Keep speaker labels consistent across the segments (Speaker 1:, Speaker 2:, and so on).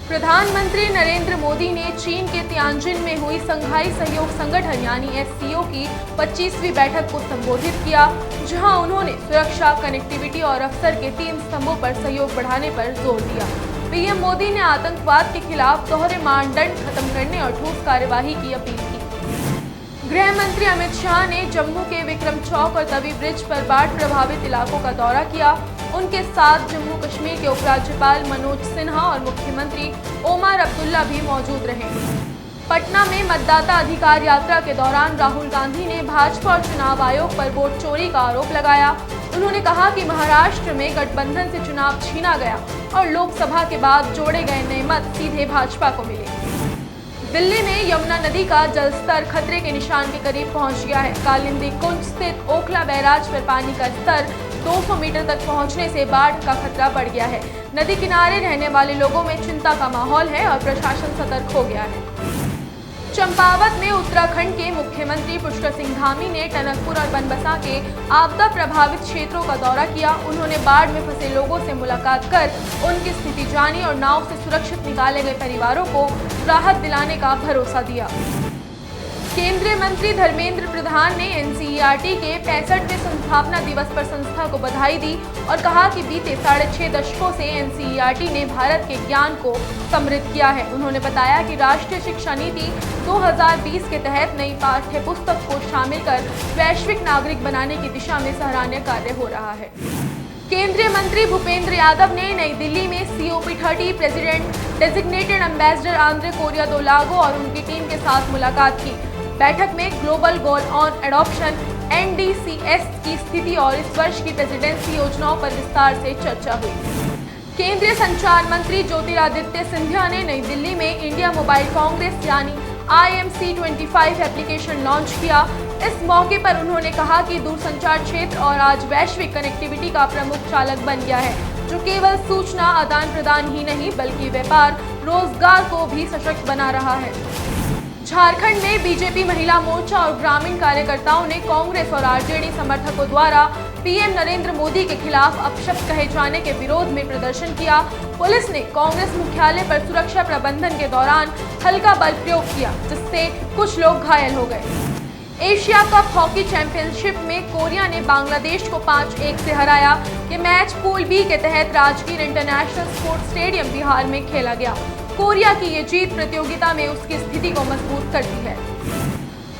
Speaker 1: प्रधानमंत्री नरेंद्र मोदी ने चीन के तियानजिन में हुई संघाई सहयोग संगठन यानी एससीओ की 25वीं बैठक को संबोधित किया, जहां उन्होंने सुरक्षा, कनेक्टिविटी और अवसर के 3 स्तंभों पर सहयोग बढ़ाने पर जोर दिया। पीएम मोदी ने आतंकवाद के खिलाफ दोहरे मानदंड खत्म करने और ठोस कार्यवाही की अपील की। गृह मंत्री अमित शाह ने जम्मू के विक्रम चौक और तवी ब्रिज पर बाढ़ प्रभावित इलाकों का दौरा किया। उनके साथ जम्मू कश्मीर के उपराज्यपाल मनोज सिन्हा और मुख्यमंत्री ओमर अब्दुल्ला भी मौजूद रहे। पटना में मतदाता अधिकार यात्रा के दौरान राहुल गांधी ने भाजपा और चुनाव आयोग पर वोट चोरी का आरोप लगाया। उन्होंने कहा कि महाराष्ट्र में गठबंधन से चुनाव छीना गया और लोकसभा के बाद जोड़े गए नए मत सीधे भाजपा को मिले। दिल्ली में यमुना नदी का जलस्तर खतरे के निशान के करीब पहुंच गया है। कालिंदी कुंज स्थित ओखला बैराज पर पानी का स्तर 200 मीटर तक पहुंचने से बाढ़ का खतरा बढ़ गया है। नदी किनारे रहने वाले लोगों में चिंता का माहौल है और प्रशासन सतर्क हो गया है। चंपावत में उत्तराखंड के मुख्यमंत्री पुष्कर सिंह धामी ने टनकपुर और बनबसा के आपदा प्रभावित क्षेत्रों का दौरा किया। उन्होंने बाढ़ में फंसे लोगों से मुलाकात कर उनकी स्थिति जानी और नाव से सुरक्षित निकाले गए परिवारों को राहत दिलाने का भरोसा दिया। केंद्रीय मंत्री धर्मेंद्र प्रधान ने एनसीईआरटी के 65वें संस्थापना दिवस पर संस्था को बधाई दी और कहा कि बीते 6.5 दशकों से एनसीईआरटी ने भारत के ज्ञान को समृद्ध किया है। उन्होंने बताया कि राष्ट्रीय शिक्षा नीति 2020 के तहत नई पाठ्य पुस्तक को शामिल कर वैश्विक नागरिक बनाने की दिशा में सराहनीय कार्य हो रहा है। केंद्रीय मंत्री भूपेंद्र यादव ने नई दिल्ली में COP30 president designated ambassador Andre Correa do Lago और उनकी टीम के साथ मुलाकात की। बैठक में global goal on adoption NDCS की स्थिति और इस वर्ष की प्रेसिडेंसी योजनाओं पर विस्तार से चर्चा हुई। केंद्रीय संचार मंत्री ज्योतिरादित्य सिंधिया ने नई दिल्ली में इंडिया मोबाइल कांग्रेस यानी IMC25 एप्लीकेशन लॉन्च किया। इस मौके पर उन्होंने कहा कि दूरसंचार क्षेत्र और आज वैश्विक कनेक्टिविटी का प्रमुख चालक बन गया है, जो केवल सूचना आदान प्रदान ही नहीं बल्कि व्यापार, रोजगार को भी सशक्त बना रहा है। झारखंड में बीजेपी महिला मोर्चा और ग्रामीण कार्यकर्ताओं ने कांग्रेस और आरजेडी समर्थकों द्वारा पीएम नरेंद्र मोदी के खिलाफ अपशब्द कहे जाने के विरोध में प्रदर्शन किया। पुलिस ने कांग्रेस मुख्यालय पर सुरक्षा प्रबंधन के दौरान हल्का बल प्रयोग किया, जिससे कुछ लोग घायल हो गए। एशिया कप हॉकी चैंपियनशिप में कोरिया ने बांग्लादेश को 5-1 से हराया। ये मैच पूल बी के तहत Rajgir international sports stadium Bihar में खेला गया। कोरिया की ये जीत प्रतियोगिता में उसकी स्थिति को मजबूत करती है।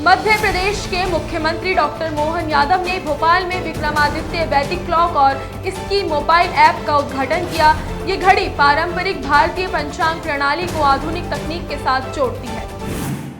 Speaker 1: मध्य प्रदेश के मुख्यमंत्री डॉक्टर मोहन यादव ने भोपाल में विक्रमादित्य वैदिक क्लॉक और इसकी मोबाइल ऐप का उद्घाटन किया। ये घड़ी पारंपरिक भारतीय पंचांग प्रणाली को आधुनिक तकनीक के साथ जोड़ती है।